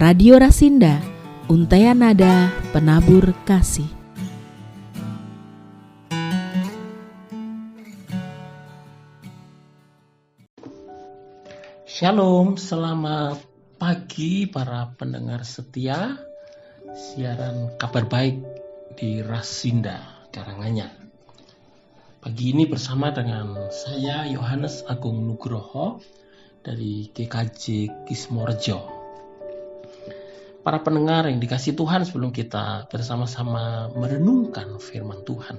Radio Rasinda, Untaian Nada Penabur Kasih. Shalom, selamat pagi para pendengar setia siaran kabar baik di Rasinda Karanganyar. Pagi ini bersama dengan saya Yohanes Agung Nugroho dari GKJ Kismorejo. Para pendengar yang dikasihi Tuhan, sebelum kita bersama-sama merenungkan firman Tuhan,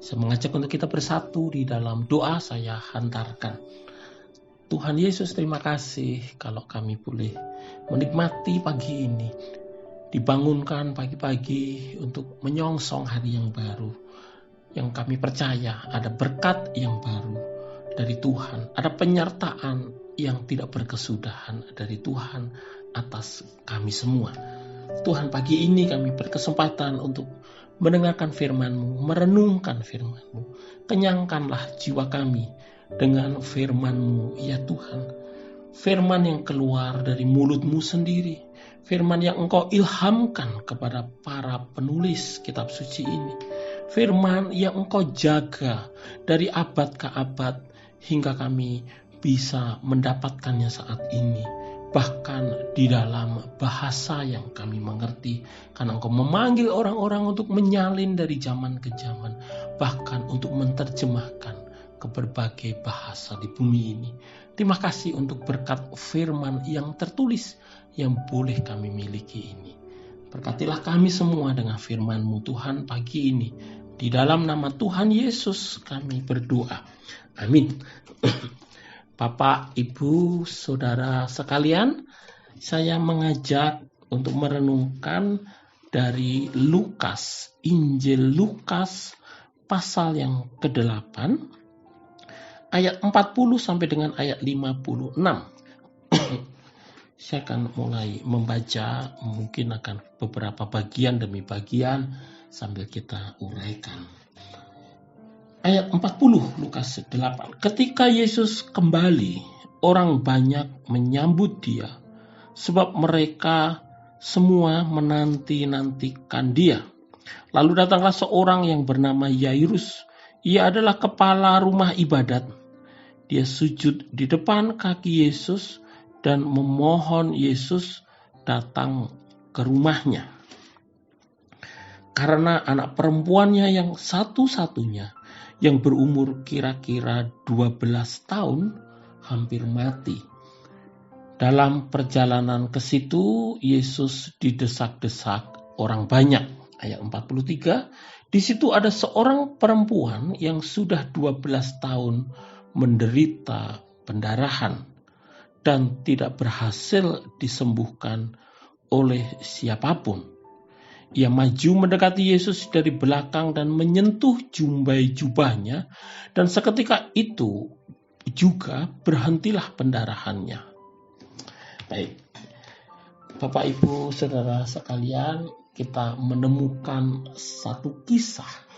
saya mengajak untuk kita bersatu di dalam doa. Saya hantarkan. Tuhan Yesus, terima kasih kalau kami boleh menikmati pagi ini, dibangunkan pagi-pagi untuk menyongsong hari yang baru. Yang kami percaya ada berkat yang baru dari Tuhan, ada penyertaan yang tidak berkesudahan dari Tuhan atas kami semua. Tuhan, pagi ini kami berkesempatan untuk mendengarkan firman-Mu, merenungkan firman-Mu. Kenyangkanlah jiwa kami dengan firman-Mu, ya Tuhan. Firman yang keluar dari mulut-Mu sendiri, firman yang Engkau ilhamkan kepada para penulis kitab suci ini, firman yang Engkau jaga dari abad ke abad hingga kami bisa mendapatkannya saat ini, bahkan di dalam bahasa yang kami mengerti, karena Engkau memanggil orang-orang untuk menyalin dari zaman ke zaman, bahkan untuk menerjemahkan ke berbagai bahasa di bumi ini. Terima kasih untuk berkat firman yang tertulis yang boleh kami miliki ini. Berkatilah kami semua dengan firman-Mu Tuhan pagi ini. Di dalam nama Tuhan Yesus kami berdoa. Amin. Bapak, Ibu, Saudara sekalian, saya mengajak untuk merenungkan dari Lukas, Injil Lukas pasal yang ke-8, ayat 40 sampai dengan ayat 56. Saya akan mulai membaca, mungkin akan beberapa bagian demi bagian sambil kita uraikan. Ayat 40 Lukas 8. Ketika Yesus kembali, orang banyak menyambut Dia, sebab mereka semua menanti-nantikan Dia. Lalu datanglah seorang yang bernama Yairus. Ia adalah kepala rumah ibadat. Dia sujud di depan kaki Yesus dan memohon Yesus datang ke rumahnya. Karena anak perempuannya yang satu-satunya, yang berumur kira-kira 12 tahun, hampir mati. Dalam perjalanan ke situ, Yesus didesak-desak orang banyak. Ayat 43, di situ ada seorang perempuan yang sudah 12 tahun menderita pendarahan dan tidak berhasil disembuhkan oleh siapapun. Ia maju mendekati Yesus dari belakang dan menyentuh jumbai jubahnya, dan seketika itu juga berhentilah pendarahannya. Baik, Bapak, Ibu, Saudara sekalian, kita menemukan satu kisah.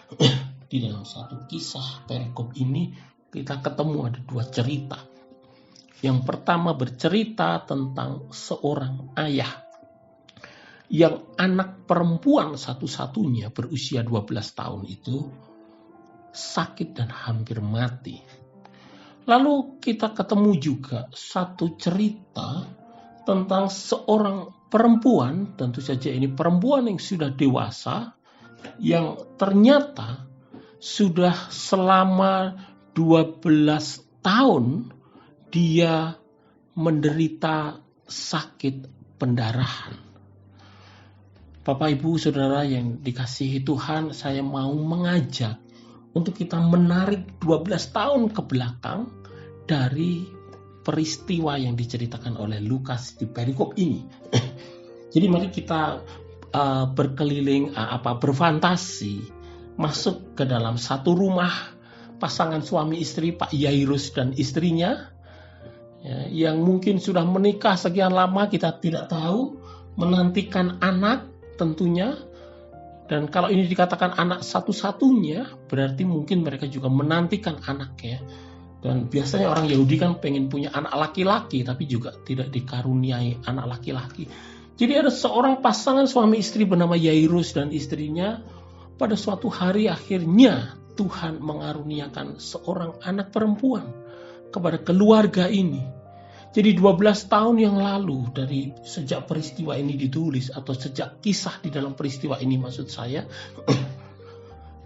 Di dalam satu kisah perikop ini kita ketemu ada dua cerita. Yang pertama bercerita tentang seorang ayah yang anak perempuan satu-satunya berusia 12 tahun itu sakit dan hampir mati. Lalu kita ketemu juga satu cerita tentang seorang perempuan, tentu saja ini perempuan yang sudah dewasa, yang ternyata sudah selama 12 tahun dia menderita sakit pendarahan. Bapak, Ibu, Saudara yang dikasihi Tuhan, saya mau mengajak untuk kita menarik 12 tahun ke belakang dari peristiwa yang diceritakan oleh Lukas di perikop ini. Jadi mari kita berkeliling, berfantasi, masuk ke dalam satu rumah pasangan suami istri, Pak Yairus dan istrinya, yang mungkin sudah menikah sekian lama, kita tidak tahu, menantikan anak tentunya. Dan kalau ini dikatakan anak satu-satunya, berarti mungkin mereka juga menantikan anaknya. Dan biasanya orang Yahudi kan pengen punya anak laki-laki, tapi juga tidak dikaruniai anak laki-laki. Jadi ada seorang pasangan suami istri bernama Yairus dan istrinya. Pada suatu hari akhirnya Tuhan mengaruniakan seorang anak perempuan kepada keluarga ini. Jadi 12 tahun yang lalu dari sejak peristiwa ini ditulis, atau sejak kisah di dalam peristiwa ini maksud saya,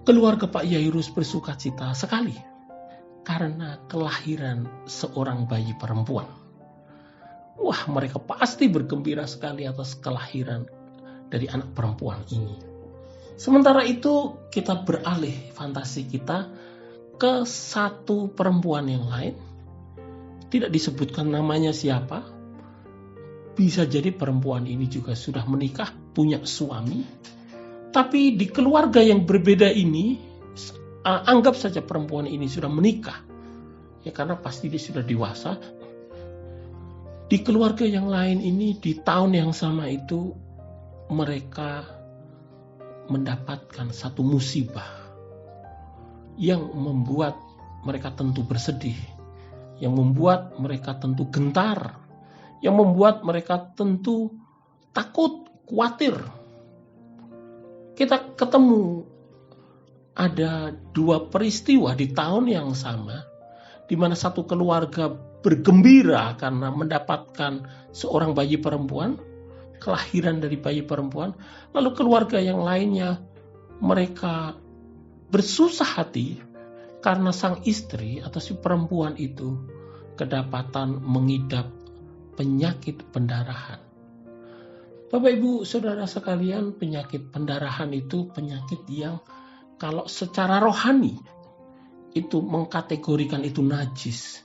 keluarga Pak Yairus bersukacita sekali karena kelahiran seorang bayi perempuan. Wah, mereka pasti bergembira sekali atas kelahiran dari anak perempuan ini. Sementara itu kita beralih fantasi kita ke satu perempuan yang lain. Tidak disebutkan namanya siapa. Bisa jadi perempuan ini juga sudah menikah, punya suami. Tapi di keluarga yang berbeda ini, anggap saja perempuan ini sudah menikah. Ya karena pasti dia sudah dewasa. Di keluarga yang lain ini, di tahun yang sama itu, mereka mendapatkan satu musibah yang membuat mereka tentu bersedih, yang membuat mereka tentu gentar, yang membuat mereka tentu takut, khawatir. Kita ketemu ada dua peristiwa di tahun yang sama, di mana satu keluarga bergembira karena mendapatkan seorang bayi perempuan, kelahiran dari bayi perempuan. Lalu keluarga yang lainnya, mereka bersusah hati karena sang istri atau si perempuan itu kedapatan mengidap penyakit pendarahan. Bapak Ibu Saudara sekalian, penyakit pendarahan itu penyakit yang kalau secara rohani itu mengkategorikan itu najis.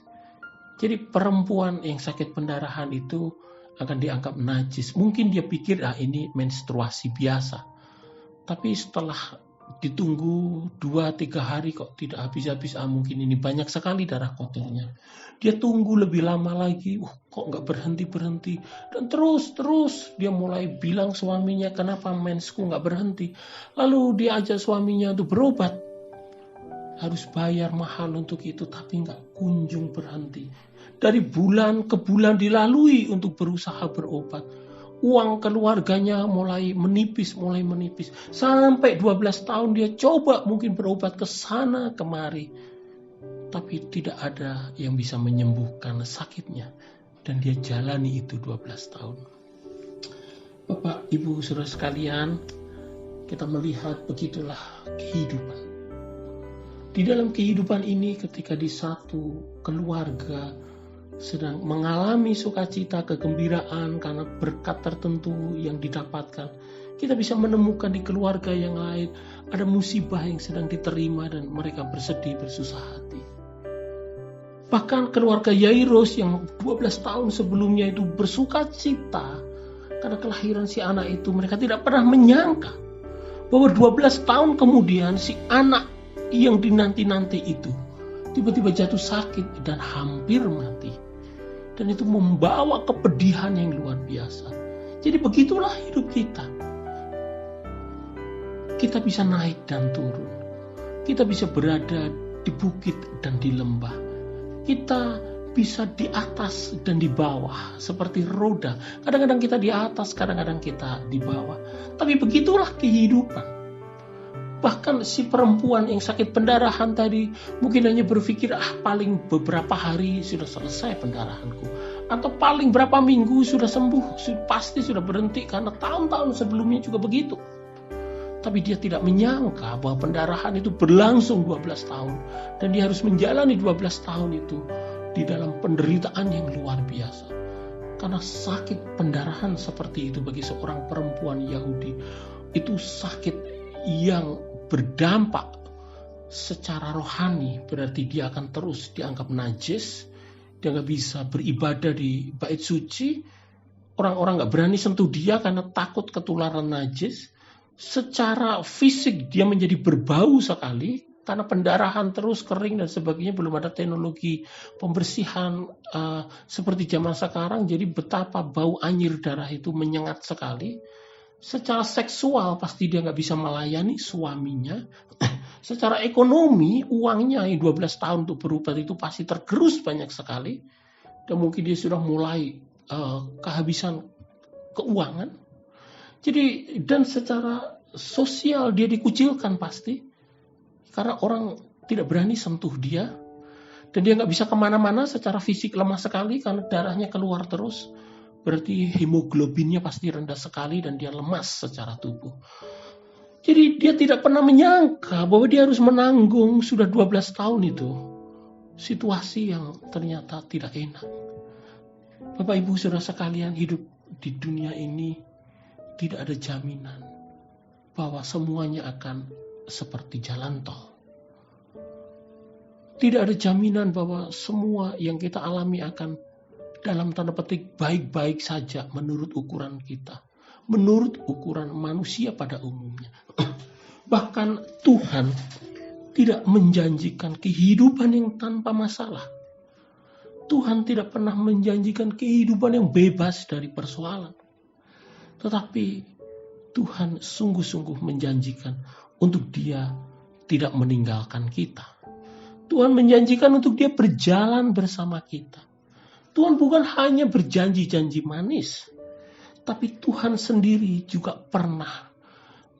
Jadi perempuan yang sakit pendarahan itu akan dianggap najis. Mungkin dia pikir ini menstruasi biasa. Tapi setelah ditunggu 2-3 hari kok tidak habis-habis, mungkin ini banyak sekali darah kotornya. Dia tunggu lebih lama lagi, kok nggak berhenti-berhenti. Dan terus dia mulai bilang suaminya, kenapa mensku nggak berhenti. Lalu dia ajak suaminya untuk berobat. Harus bayar mahal untuk itu, tapi nggak kunjung berhenti. Dari bulan ke bulan dilalui untuk berusaha berobat. Uang keluarganya mulai menipis. Sampai 12 tahun dia coba mungkin berobat ke sana kemari. Tapi tidak ada yang bisa menyembuhkan sakitnya. Dan dia jalani itu 12 tahun. Bapak, Ibu, Saudara sekalian, kita melihat begitulah kehidupan. Di dalam kehidupan ini ketika di satu keluarga sedang mengalami sukacita, kegembiraan karena berkat tertentu yang didapatkan, kita bisa menemukan di keluarga yang lain ada musibah yang sedang diterima dan mereka bersedih, bersusah hati. Bahkan keluarga Yairus yang 12 tahun sebelumnya itu bersukacita karena kelahiran si anak itu, mereka tidak pernah menyangka bahwa 12 tahun kemudian si anak yang dinanti-nanti itu tiba-tiba jatuh sakit dan hampir mati. Dan itu membawa kepedihan yang luar biasa. Jadi begitulah hidup kita. Kita bisa naik dan turun. Kita bisa berada di bukit dan di lembah. Kita bisa di atas dan di bawah seperti roda. Kadang-kadang kita di atas, kadang-kadang kita di bawah. Tapi begitulah kehidupan. Bahkan si perempuan yang sakit pendarahan tadi mungkin hanya berpikir, paling beberapa hari sudah selesai pendarahanku. Atau paling berapa minggu sudah sembuh, pasti sudah berhenti karena tahun-tahun sebelumnya juga begitu. Tapi dia tidak menyangka bahwa pendarahan itu berlangsung 12 tahun. Dan dia harus menjalani 12 tahun itu di dalam penderitaan yang luar biasa. Karena sakit pendarahan seperti itu bagi seorang perempuan Yahudi, itu sakit yang berdampak secara rohani, berarti dia akan terus dianggap najis, dia nggak bisa beribadah di bait suci, orang-orang nggak berani sentuh dia karena takut ketularan najis. Secara fisik dia menjadi berbau sekali karena pendarahan terus, kering dan sebagainya, belum ada teknologi pembersihan seperti zaman sekarang, jadi betapa bau anyir darah itu menyengat sekali. Secara seksual pasti dia nggak bisa melayani suaminya. Secara ekonomi uangnya 12 tahun untuk berobat itu pasti tergerus banyak sekali. Dan mungkin dia sudah mulai kehabisan keuangan. Jadi dan secara sosial dia dikucilkan pasti. Karena orang tidak berani sentuh dia. Dan dia nggak bisa kemana-mana, secara fisik lemah sekali karena darahnya keluar terus. Berarti hemoglobinnya pasti rendah sekali dan dia lemas secara tubuh. Jadi dia tidak pernah menyangka bahwa dia harus menanggung sudah 12 tahun itu. Situasi yang ternyata tidak enak. Bapak Ibu Saudara sekalian, hidup di dunia ini tidak ada jaminan bahwa semuanya akan seperti jalan tol. Tidak ada jaminan bahwa semua yang kita alami akan dalam tanda petik baik-baik saja menurut ukuran kita. Menurut ukuran manusia pada umumnya. Bahkan Tuhan tidak menjanjikan kehidupan yang tanpa masalah. Tuhan tidak pernah menjanjikan kehidupan yang bebas dari persoalan. Tetapi Tuhan sungguh-sungguh menjanjikan untuk Dia tidak meninggalkan kita. Tuhan menjanjikan untuk Dia berjalan bersama kita. Tuhan bukan hanya berjanji-janji manis, tapi Tuhan sendiri juga pernah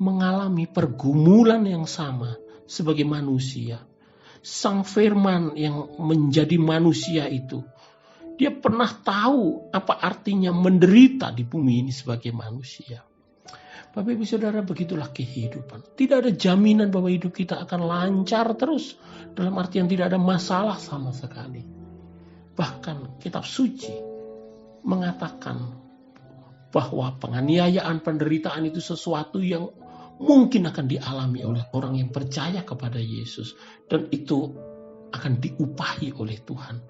mengalami pergumulan yang sama sebagai manusia. Sang Firman yang menjadi manusia itu, Dia pernah tahu apa artinya menderita di bumi ini sebagai manusia. Bapak Ibu Saudara, begitulah kehidupan. Tidak ada jaminan bahwa hidup kita akan lancar terus. Dalam artian tidak ada masalah sama sekali. Bahkan kitab suci mengatakan bahwa penganiayaan, penderitaan itu sesuatu yang mungkin akan dialami oleh orang yang percaya kepada Yesus. Dan itu akan diupahi oleh Tuhan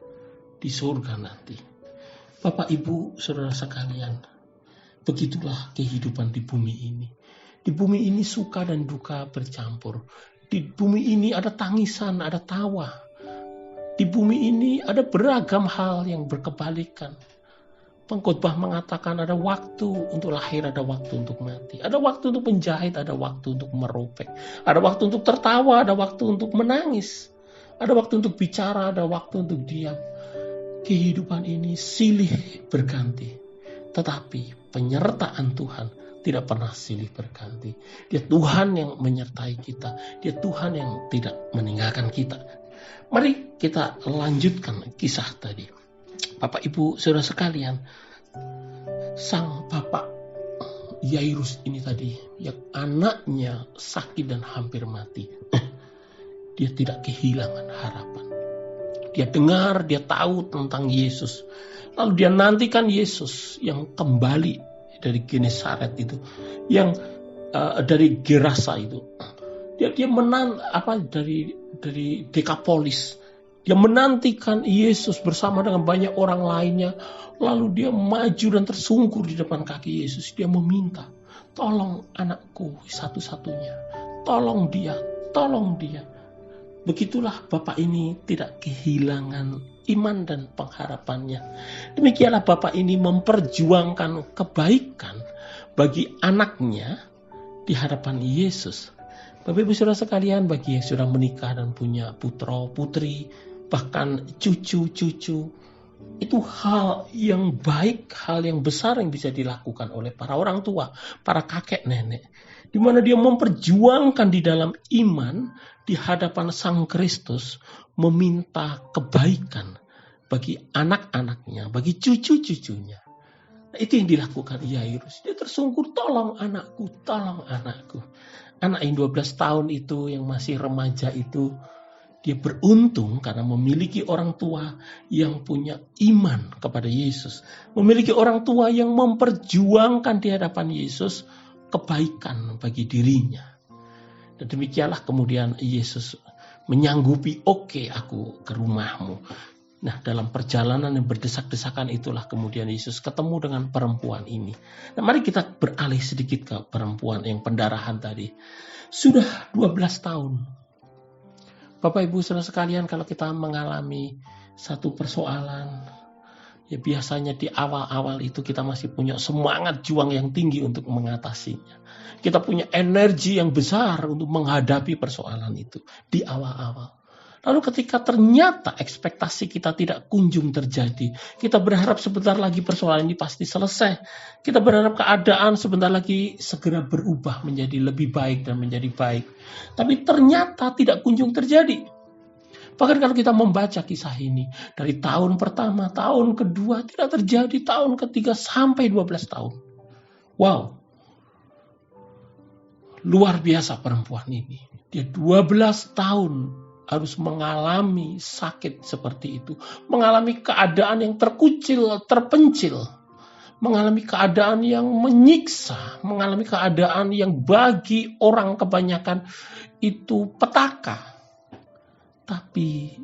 di surga nanti. Bapak Ibu Saudara sekalian, begitulah kehidupan di bumi ini. Di bumi ini suka dan duka bercampur. Di bumi ini ada tangisan, ada tawa. Di bumi ini ada beragam hal yang berkebalikan. Pengkhotbah mengatakan ada waktu untuk lahir, ada waktu untuk mati. Ada waktu untuk menjahit, ada waktu untuk meropek. Ada waktu untuk tertawa, ada waktu untuk menangis. Ada waktu untuk bicara, ada waktu untuk diam. Kehidupan ini silih berganti. Tetapi penyertaan Tuhan tidak pernah silih berganti. Dia Tuhan yang menyertai kita. Dia Tuhan yang tidak meninggalkan kita. Mari kita lanjutkan kisah tadi. Bapak Ibu Saudara sekalian, sang bapak Yairus ini tadi, yang anaknya sakit dan hampir mati, dia tidak kehilangan harapan. Dia dengar, dia tahu tentang Yesus. Lalu dia nantikan Yesus yang kembali dari Genesaret itu, yang dari Gerasa itu. Dia dari Dekapolis. Dia menantikan Yesus bersama dengan banyak orang lainnya. Lalu dia maju dan tersungkur di depan kaki Yesus. Dia meminta, tolong anakku satu-satunya. Tolong dia, tolong dia. Begitulah Bapak ini tidak kehilangan iman dan pengharapannya. Demikianlah Bapak ini memperjuangkan kebaikan bagi anaknya di hadapan Yesus. Bapak Ibu Saudara sekalian, bagi yang sudah menikah dan punya putra putri, bahkan cucu-cucu, itu hal yang baik, hal yang besar yang bisa dilakukan oleh para orang tua, para kakek nenek, di mana dia memperjuangkan di dalam iman di hadapan Sang Kristus, meminta kebaikan bagi anak-anaknya, bagi cucu-cucunya. Nah, itu yang dilakukan Yairus. Dia tersungkur, tolong anakku, tolong anakku. Anak yang 12 tahun itu, yang masih remaja itu, dia beruntung karena memiliki orang tua yang punya iman kepada Yesus. Memiliki orang tua yang memperjuangkan di hadapan Yesus kebaikan bagi dirinya. Dan demikianlah kemudian Yesus menyanggupi, oke, aku ke rumahmu. Nah, dalam perjalanan yang berdesak-desakan itulah kemudian Yesus ketemu dengan perempuan ini. Nah, mari kita beralih sedikit ke perempuan yang pendarahan tadi. Sudah 12 tahun. Bapak Ibu Saudara sekalian, kalau kita mengalami satu persoalan, ya biasanya di awal-awal itu kita masih punya semangat juang yang tinggi untuk mengatasinya. Kita punya energi yang besar untuk menghadapi persoalan itu di awal-awal. Lalu ketika ternyata ekspektasi kita tidak kunjung terjadi, kita berharap sebentar lagi persoalan ini pasti selesai. Kita berharap keadaan sebentar lagi segera berubah menjadi lebih baik dan menjadi baik. Tapi ternyata tidak kunjung terjadi. Bahkan kalau kita membaca kisah ini, dari tahun pertama, tahun kedua, tidak terjadi, tahun ketiga sampai 12 tahun. Wow, luar biasa perempuan ini. Dia 12 tahun harus mengalami sakit seperti itu. Mengalami keadaan yang terkucil, terpencil. Mengalami keadaan yang menyiksa. Mengalami keadaan yang bagi orang kebanyakan itu petaka. Tapi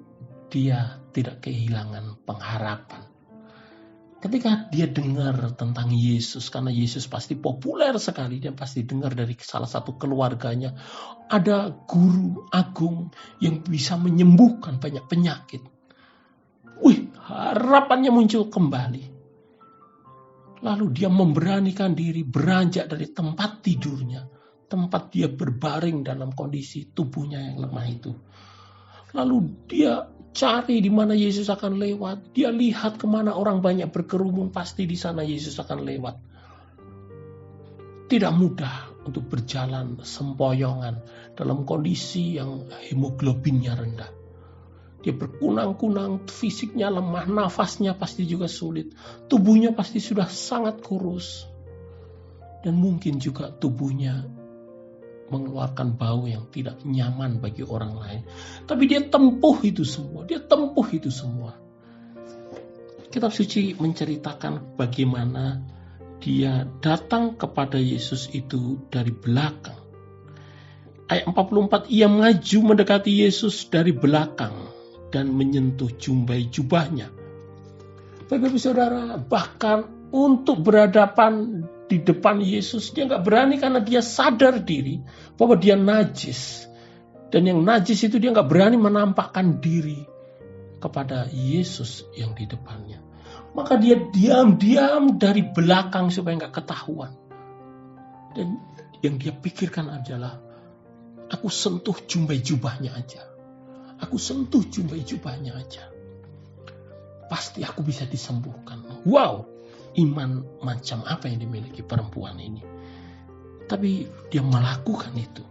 dia tidak kehilangan pengharapan. Ketika dia dengar tentang Yesus, karena Yesus pasti populer sekali, dia pasti dengar dari salah satu keluarganya, ada guru agung yang bisa menyembuhkan banyak penyakit. Harapannya muncul kembali. Lalu dia memberanikan diri beranjak dari tempat tidurnya, tempat dia berbaring dalam kondisi tubuhnya yang lemah itu. Lalu dia cari di mana Yesus akan lewat. Dia lihat kemana orang banyak berkerumun, pasti di sana Yesus akan lewat. Tidak mudah untuk berjalan sempoyongan dalam kondisi yang hemoglobinnya rendah. Dia berkunang-kunang, fisiknya lemah, nafasnya pasti juga sulit. Tubuhnya pasti sudah sangat kurus. Dan mungkin juga tubuhnya mengeluarkan bau yang tidak nyaman bagi orang lain. Tapi dia tempuh itu semua. Kitab suci menceritakan bagaimana dia datang kepada Yesus itu dari belakang. Ayat 44, ia maju mendekati Yesus dari belakang dan menyentuh jumbai jubahnya. Bapak-Ibu Saudara, bahkan untuk berhadapan di depan Yesus, dia nggak berani karena dia sadar diri bahwa dia najis. Dan yang najis itu dia nggak berani menampakkan diri kepada Yesus yang di depannya. Maka dia diam-diam dari belakang supaya nggak ketahuan. Dan yang dia pikirkan adalah, aku sentuh jumbai jubahnya aja. Pasti aku bisa disembuhkan. Wow, iman macam apa yang dimiliki perempuan ini. Tapi dia melakukan itu.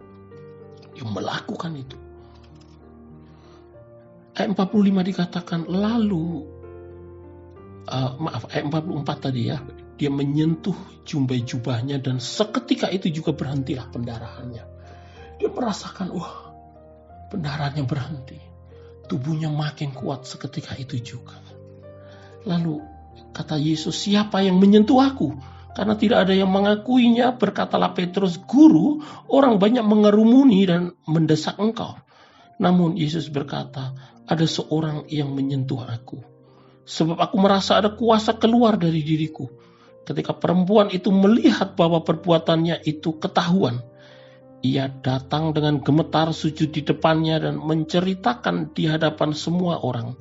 Ayat 45 dikatakan, ayat 44 tadi ya, dia menyentuh jumbai jubahnya dan seketika itu juga berhentilah pendarahannya. Dia merasakan, pendarahannya berhenti. Tubuhnya makin kuat seketika itu juga. Lalu kata Yesus, siapa yang menyentuh aku? Karena tidak ada yang mengakuinya, berkatalah Petrus, Guru, orang banyak mengerumuni dan mendesak engkau. Namun Yesus berkata, ada seorang yang menyentuh aku. Sebab aku merasa ada kuasa keluar dari diriku. Ketika perempuan itu melihat bahwa perbuatannya itu ketahuan, ia datang dengan gemetar sujud di depannya dan menceritakan di hadapan semua orang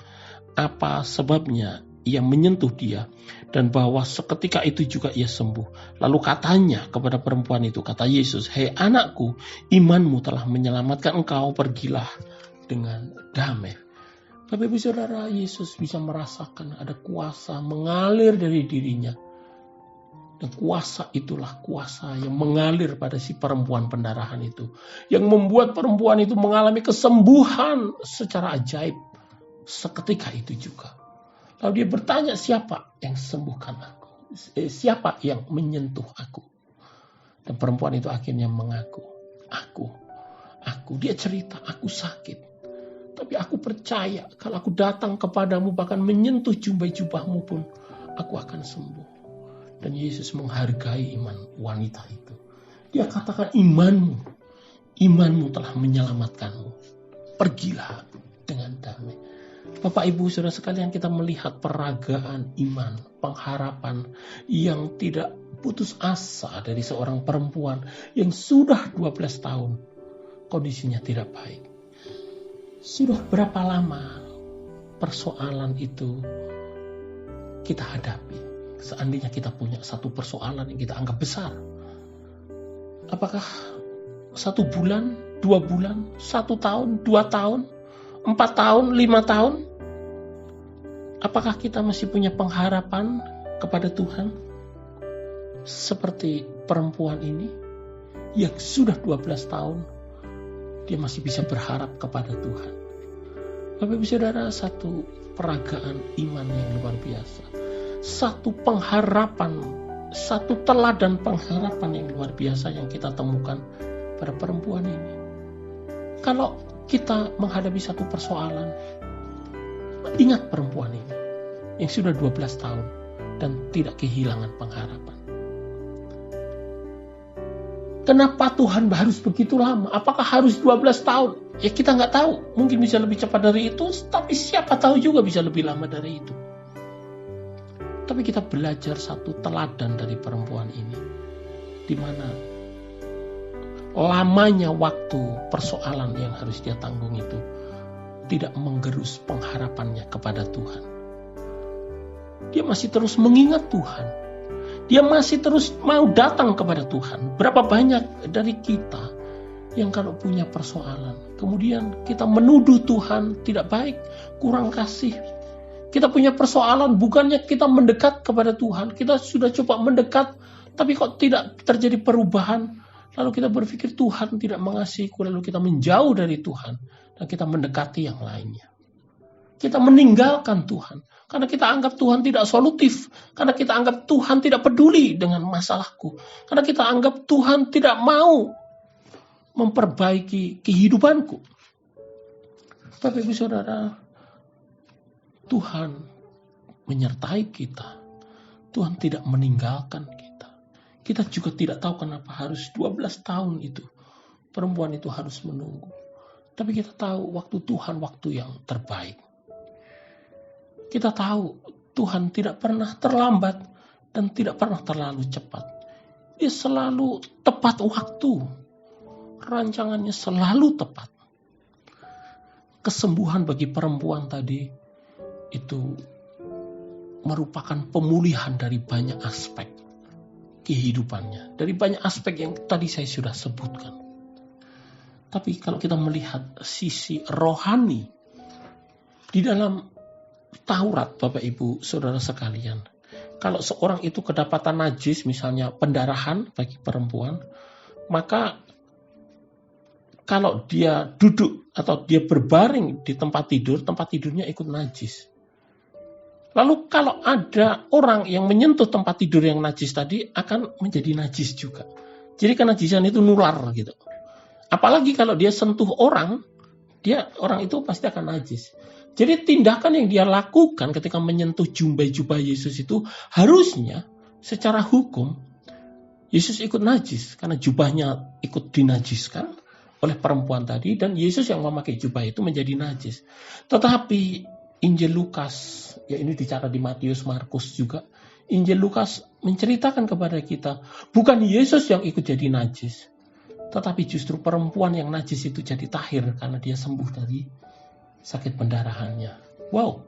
apa sebabnya ia menyentuh dia, dan bahwa seketika itu juga ia sembuh. Lalu katanya kepada perempuan itu, kata Yesus, hei anakku, imanmu telah menyelamatkan engkau, pergilah dengan damai. Bapak-Ibu Saudara, Yesus bisa merasakan ada kuasa mengalir dari dirinya. Dan kuasa itulah kuasa yang mengalir pada si perempuan pendarahan itu. Yang membuat perempuan itu mengalami kesembuhan secara ajaib. Seketika itu juga. Lalu dia bertanya, siapa yang sembuhkan aku? Siapa yang menyentuh aku? Dan perempuan itu akhirnya mengaku, aku. Dia cerita, aku sakit. Tapi aku percaya kalau aku datang kepadamu bahkan menyentuh jumbai jubahmu pun, aku akan sembuh. Dan Yesus menghargai iman wanita itu. Dia katakan imanmu telah menyelamatkanmu. Pergilah dengan damai. Bapak Ibu Saudara sekalian, kita melihat peragaan iman, pengharapan yang tidak putus asa dari seorang perempuan yang sudah 12 tahun kondisinya tidak baik. Sudah berapa lama persoalan itu kita hadapi? Seandainya kita punya satu persoalan yang kita anggap besar. Apakah 1 bulan, 2 bulan, 1 tahun, 2 tahun, 4 tahun, 5 tahun? Apakah kita masih punya pengharapan kepada Tuhan? Seperti perempuan ini yang sudah 12 tahun, dia masih bisa berharap kepada Tuhan. Bapak Ibu Saudara, satu peragaan iman yang luar biasa. Satu pengharapan, satu teladan pengharapan yang luar biasa yang kita temukan pada perempuan ini. Kalau kita menghadapi satu persoalan, ingat perempuan ini yang sudah 12 tahun dan tidak kehilangan pengharapan. Kenapa Tuhan harus begitu lama? Apakah harus 12 tahun? Ya kita nggak tahu. Mungkin bisa lebih cepat dari itu, tapi siapa tahu juga bisa lebih lama dari itu. Tapi kita belajar satu teladan dari perempuan ini, di mana lamanya waktu persoalan yang harus dia tanggung itu tidak menggerus pengharapannya kepada Tuhan. Dia masih terus mengingat Tuhan. Dia masih terus mau datang kepada Tuhan. Berapa banyak dari kita yang kalau punya persoalan, kemudian kita menuduh Tuhan tidak baik, kurang kasih. Kita punya persoalan, bukannya kita mendekat kepada Tuhan. Kita sudah coba mendekat, tapi kok tidak terjadi perubahan. Lalu kita berpikir Tuhan tidak mengasihiku, lalu kita menjauh dari Tuhan. Dan kita mendekati yang lainnya. Kita meninggalkan Tuhan. Karena kita anggap Tuhan tidak solutif. Karena kita anggap Tuhan tidak peduli dengan masalahku. Karena kita anggap Tuhan tidak mau memperbaiki kehidupanku. Bapak Ibu Saudara, Tuhan menyertai kita. Tuhan tidak meninggalkan kita. Kita juga tidak tahu kenapa harus 12 tahun itu. Perempuan itu harus menunggu. Tapi kita tahu waktu Tuhan waktu yang terbaik. Kita tahu Tuhan tidak pernah terlambat dan tidak pernah terlalu cepat. Dia selalu tepat waktu. Rancangannya selalu tepat. Kesembuhan bagi perempuan tadi itu merupakan pemulihan dari banyak aspek kehidupannya. Dari banyak aspek yang tadi saya sudah sebutkan. Tapi kalau kita melihat sisi rohani di dalam Taurat, Bapak Ibu Saudara sekalian, kalau seorang itu kedapatan najis, misalnya pendarahan bagi perempuan, maka kalau dia duduk atau dia berbaring di tempat tidurnya ikut najis. Lalu kalau ada orang yang menyentuh tempat tidur yang najis tadi, akan menjadi najis juga. Jadi kenajisan itu nular gitu. Apalagi kalau dia sentuh orang itu pasti akan najis. Jadi tindakan yang dia lakukan ketika menyentuh jubah Yesus itu harusnya secara hukum Yesus ikut najis karena jubahnya ikut dinajiskan oleh perempuan tadi dan Yesus yang memakai jubah itu menjadi najis. Tetapi Injil Lukas, ya ini dicatat di Matius, Markus juga, Injil Lukas menceritakan kepada kita bukan Yesus yang ikut jadi najis, tetapi justru perempuan yang najis itu jadi tahir karena dia sembuh dari sakit pendarahannya. Wow.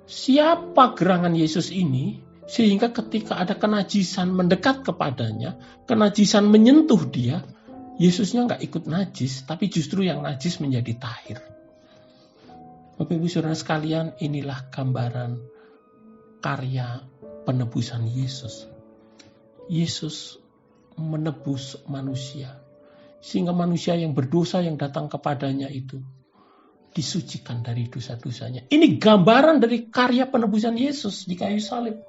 Siapa gerangan Yesus ini sehingga ketika ada kenajisan mendekat kepadanya, kenajisan menyentuh dia, Yesusnya nggak ikut najis, tapi justru yang najis menjadi tahir. Bapak Ibu Saudara sekalian, inilah gambaran karya penebusan Yesus. Yesus menebus manusia, sehingga manusia yang berdosa yang datang kepadanya itu disucikan dari dosa-dosanya. Ini gambaran dari karya penebusan Yesus di kayu salib.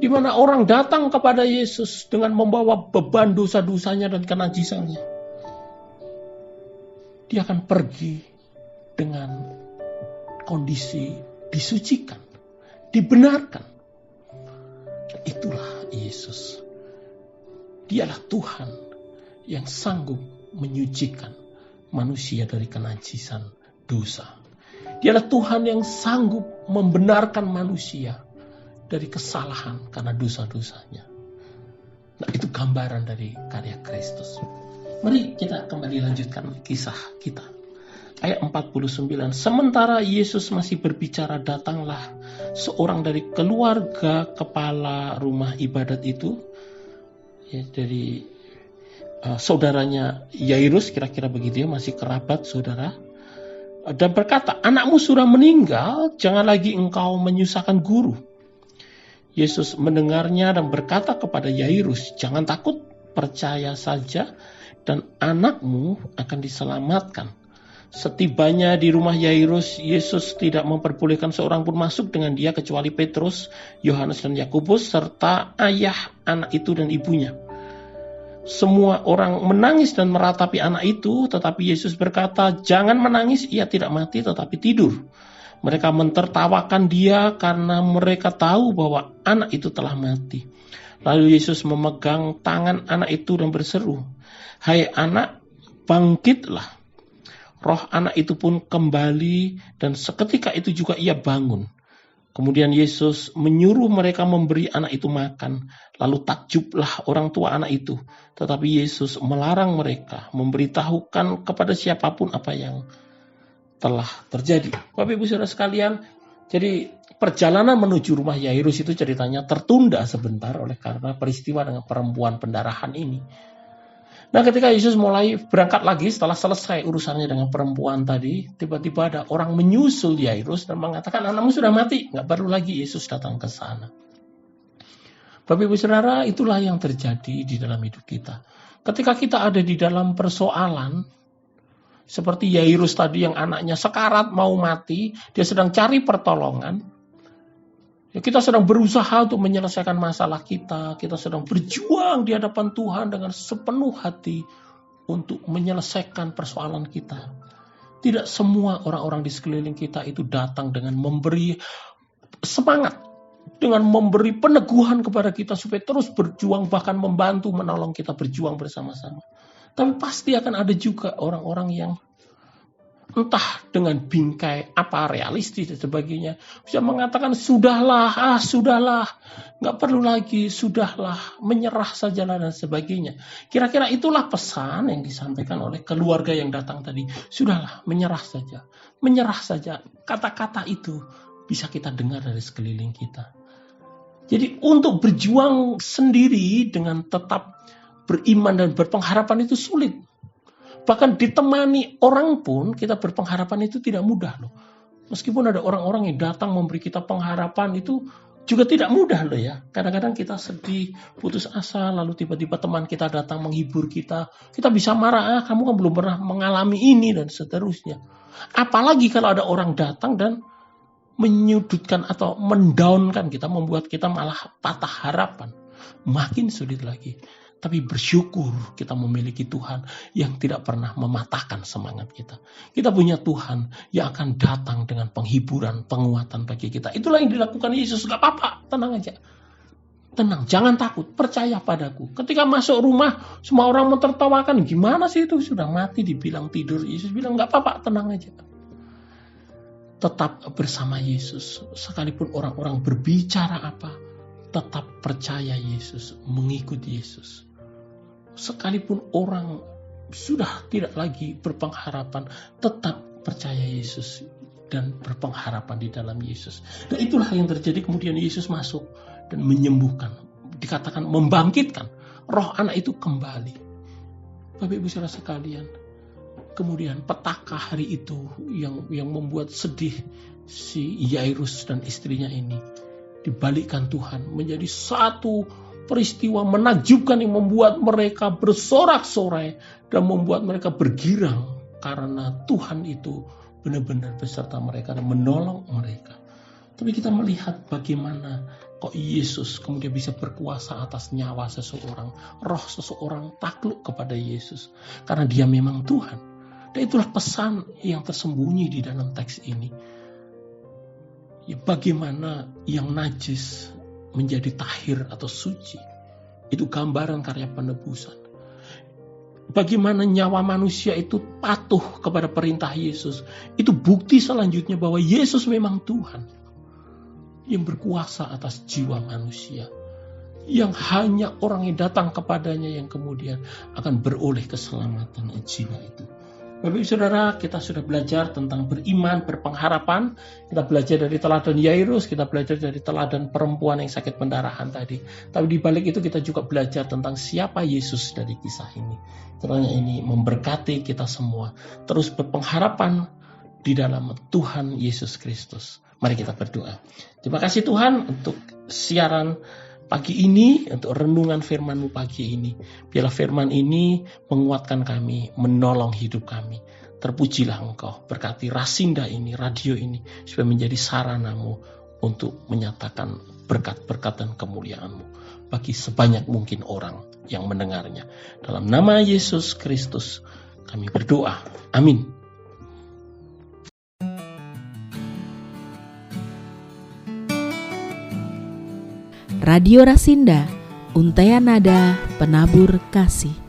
Di mana orang datang kepada Yesus dengan membawa beban dosa-dosanya dan kenajisannya. Dia akan pergi dengan kondisi disucikan, dibenarkan. Itulah Yesus. Dialah Tuhan yang sanggup menyucikan manusia dari kenajisan dosa. Dialah Tuhan yang sanggup membenarkan manusia dari kesalahan karena dosa-dosanya. Nah, itu gambaran dari karya Kristus. Mari kita kembali lanjutkan kisah kita. Ayat 49. Sementara Yesus masih berbicara, datanglah seorang dari keluarga kepala rumah ibadat itu, ya, dari saudaranya Yairus, kira-kira begitu ya, masih kerabat saudara. Dan berkata, anakmu sudah meninggal, jangan lagi engkau menyusahkan guru. Yesus mendengarnya dan berkata kepada Yairus, jangan takut, percaya saja dan anakmu akan diselamatkan. Setibanya di rumah Yairus, Yesus tidak memperbolehkan seorang pun masuk dengan dia kecuali Petrus, Yohanes dan Yakobus serta ayah anak itu dan ibunya. Semua orang menangis dan meratapi anak itu, tetapi Yesus berkata, jangan menangis, ia tidak mati tetapi tidur. Mereka mentertawakan dia karena mereka tahu bahwa anak itu telah mati. Lalu Yesus memegang tangan anak itu dan berseru, hai anak, bangkitlah. Roh anak itu pun kembali dan seketika itu juga ia bangun. Kemudian Yesus menyuruh mereka memberi anak itu makan. Lalu takjublah orang tua anak itu. Tetapi Yesus melarang mereka memberitahukan kepada siapapun apa yang telah terjadi. Bapak Ibu Saudara sekalian, jadi perjalanan menuju rumah Yairus itu ceritanya tertunda sebentar oleh karena peristiwa dengan perempuan pendarahan ini. Nah, ketika Yesus mulai berangkat lagi setelah selesai urusannya dengan perempuan tadi, tiba-tiba ada orang menyusul Yairus dan mengatakan anakmu sudah mati, nggak perlu lagi Yesus datang ke sana. Bapak Ibu Saudara, itulah yang terjadi di dalam hidup kita. Ketika kita ada di dalam persoalan, seperti Yairus tadi yang anaknya sekarat mau mati, dia sedang cari pertolongan. Ya, kita sedang berusaha untuk menyelesaikan masalah kita sedang berjuang di hadapan Tuhan dengan sepenuh hati untuk menyelesaikan persoalan kita. Tidak semua orang-orang di sekeliling kita itu datang dengan memberi semangat, dengan memberi peneguhan kepada kita supaya terus berjuang, bahkan membantu menolong kita berjuang bersama-sama. Tapi pasti akan ada juga orang-orang yang entah dengan bingkai apa realistis dan sebagainya bisa mengatakan sudahlah, nggak perlu lagi, sudahlah, menyerah sajalah dan sebagainya. Kira-kira itulah pesan yang disampaikan oleh keluarga yang datang tadi. Sudahlah, menyerah saja. Kata-kata itu bisa kita dengar dari sekeliling kita. Jadi untuk berjuang sendiri dengan tetap beriman dan berpengharapan itu sulit. Bahkan ditemani orang pun kita berpengharapan itu tidak mudah loh. Meskipun ada orang-orang yang datang memberi kita pengharapan itu juga tidak mudah loh ya. Kadang-kadang kita sedih, putus asa, lalu tiba-tiba teman kita datang menghibur kita. Kita bisa marah, kamu kan belum pernah mengalami ini dan seterusnya. Apalagi kalau ada orang datang dan menyudutkan atau mendownkan kita, membuat kita malah patah harapan. Makin sulit lagi. Tapi bersyukur kita memiliki Tuhan yang tidak pernah mematahkan semangat kita. Kita punya Tuhan yang akan datang dengan penghiburan, penguatan bagi kita. Itulah yang dilakukan Yesus. Gak apa-apa, tenang aja. Tenang, jangan takut, percaya padaku. Ketika masuk rumah, semua orang mentertawakan. Gimana sih itu? Sudah mati, dibilang tidur. Yesus bilang, gak apa-apa, tenang aja. Tetap bersama Yesus. Sekalipun orang-orang berbicara apa, tetap percaya Yesus, mengikuti Yesus. Sekalipun orang sudah tidak lagi berpengharapan, tetap percaya Yesus dan berpengharapan di dalam Yesus. Dan itulah yang terjadi. Kemudian Yesus masuk dan menyembuhkan, dikatakan membangkitkan. Roh anak itu kembali. Bapak Ibu Saudara sekalian, kemudian petaka hari itu yang membuat sedih si Yairus dan istrinya ini dibalikkan Tuhan menjadi satu peristiwa menakjubkan yang membuat mereka bersorak-sorai dan membuat mereka bergirang karena Tuhan itu benar-benar beserta mereka dan menolong mereka. Tapi kita melihat bagaimana kok Yesus kemudian bisa berkuasa atas nyawa seseorang, roh seseorang takluk kepada Yesus karena dia memang Tuhan. Dan itulah pesan yang tersembunyi di dalam teks ini. Ya, bagaimana yang najis menjadi tahir atau suci. Itu gambaran karya penebusan. Bagaimana nyawa manusia itu patuh kepada perintah Yesus. Itu bukti selanjutnya bahwa Yesus memang Tuhan yang berkuasa atas jiwa manusia. Yang hanya orang yang datang kepadanya yang kemudian akan beroleh keselamatan jiwa itu. Bapak Ibu Saudara, kita sudah belajar tentang beriman, berpengharapan. Kita belajar dari teladan Yairus, kita belajar dari teladan perempuan yang sakit pendarahan tadi. Tapi di balik itu kita juga belajar tentang siapa Yesus dari kisah ini. Kiranya ini memberkati kita semua. Terus berpengharapan di dalam Tuhan Yesus Kristus. Mari kita berdoa. Terima kasih Tuhan untuk siaran pagi ini, untuk renungan firman-Mu pagi ini. Biarlah firman ini menguatkan kami, menolong hidup kami. Terpujilah Engkau, berkati Rasinda ini, radio ini, supaya menjadi sarana-Mu untuk menyatakan berkat-berkat dan kemuliaan-Mu bagi sebanyak mungkin orang yang mendengarnya. Dalam nama Yesus Kristus kami berdoa. Amin. Radio Rasinda, Untaian Nada Penabur Kasih.